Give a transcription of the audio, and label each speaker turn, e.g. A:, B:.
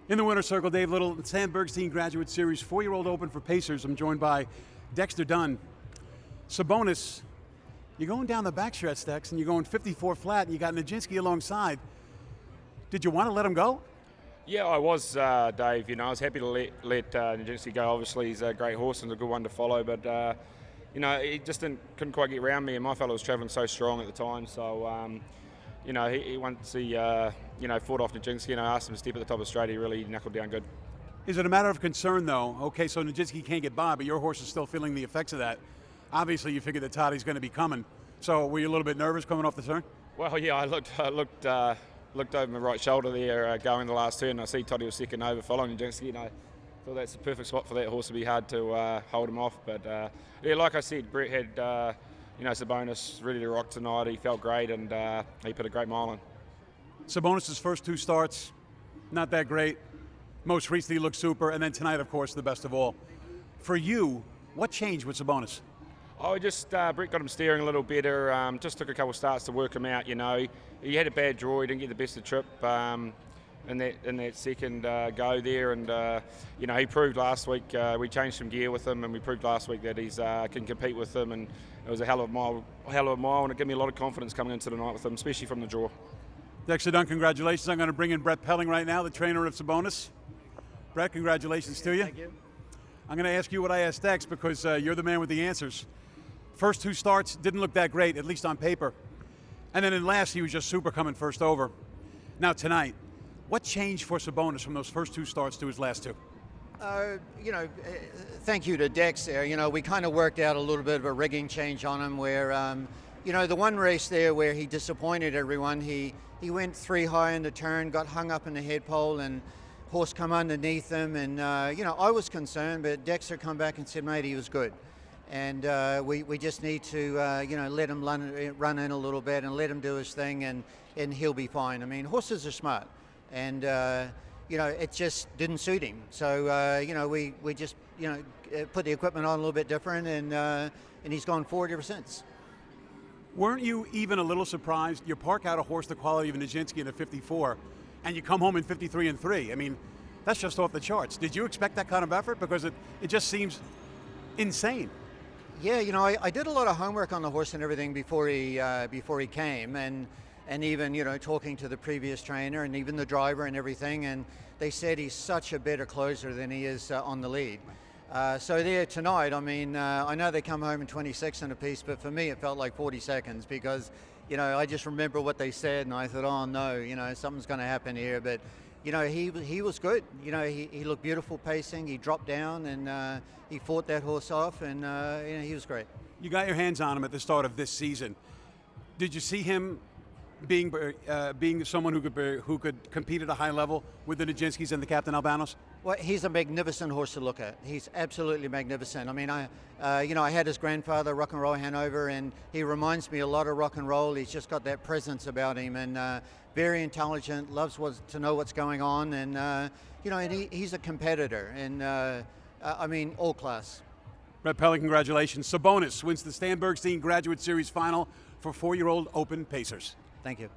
A: In the winner's circle, Dave Little, Sam Bergstein Graduate Series 4-year-old Open for Pacers. I'm joined by Dexter Dunn. Sabonis, you're going down the backstretch, Dex, and you're going 54 flat, and you got Nijinsky alongside. Did you want to let him go?
B: Yeah, I was, Dave. I was happy to let Nijinsky go. Obviously, he's a great horse and a good one to follow, but he just couldn't quite get around me, and my fellow was travelling so strong at the time. So, he once he fought off Nijinsky, and I asked him to step at the top of straight. He really knuckled down good.
A: Is it a matter of concern, though? Okay, so Nijinsky can't get by, but your horse is still feeling the effects of that. Obviously, you figured that Toddy's going to be coming. So, were you a little bit nervous coming off the turn?
B: Well, yeah, I looked over my right shoulder there going the last turn, and I see Toddy was second over following Dexter. I thought that's the perfect spot for that horse. To be hard to hold him off. But, like I said, Brett had, Sabonis ready to rock tonight. He felt great, and he put a great mile on.
A: Sabonis' first two starts, not that great. Most recently looked super, and then tonight, of course, the best of all. For you, what changed with Sabonis?
B: Oh, Brett got him steering a little better. Just took a couple of starts to work him out. He had a bad draw. He didn't get the best of the trip in that second go there, and he proved last week. We changed some gear with him, and we proved last week that he's can compete with them. And it was a hell of a mile, and it gave me a lot of confidence coming into the night with him, especially from the draw.
A: Dexter Dunn, congratulations. I'm going to bring in Brett Pelling right now, the trainer of Sabonis. Brett, congratulations to you.
C: Thank you.
A: I'm going to ask you what I asked Dex because you're the man with the answers. First two starts didn't look that great, at least on paper. And then in last, he was just super coming first over. Now tonight, what changed for Sabonis from those first two starts to his last two?
C: Thank you to Dex there. We kind of worked out a little bit of a rigging change on him where, the one race there where he disappointed everyone, he went 3 high in the turn, got hung up in the head pole, and horse come underneath him. And, I was concerned, but Dexter come back and said, mate, he was good. And we just need to, let him run in a little bit and let him do his thing, and he'll be fine. I mean, horses are smart, and, it just didn't suit him. So, we just, put the equipment on a little bit different, and he's gone forward ever since.
A: Weren't you even a little surprised? You park out a horse the quality of Nijinsky in a 54, and you come home in 53-3. I mean, that's just off the charts. Did you expect that kind of effort? Because it just seems insane.
C: Yeah, I did a lot of homework on the horse and everything before he came, and even talking to the previous trainer and even the driver and everything, and they said he's such a better closer than he is on the lead. So there tonight, I mean, I know they come home in 26 and a piece, but for me it felt like 40 seconds because I just remember what they said, and I thought, oh no, something's going to happen here, but. He was good. He looked beautiful pacing. He dropped down and he fought that horse off, and he was great.
A: You got your hands on him at the start of this season. Did you see him being someone who could compete at a high level with the Nijinskys and the Captain Albanos?
C: Well, he's a magnificent horse to look at. He's absolutely magnificent. I mean, I had his grandfather, Rock and Roll Hanover, and he reminds me a lot of rock and roll. He's just got that presence about him, and very intelligent, loves to know what's going on, and and he's a competitor, and all class.
A: Brett Pelling, congratulations. Sabonis wins the Stan Bergstein Graduate Series final for 4-year-old Open Pacers.
C: Thank you.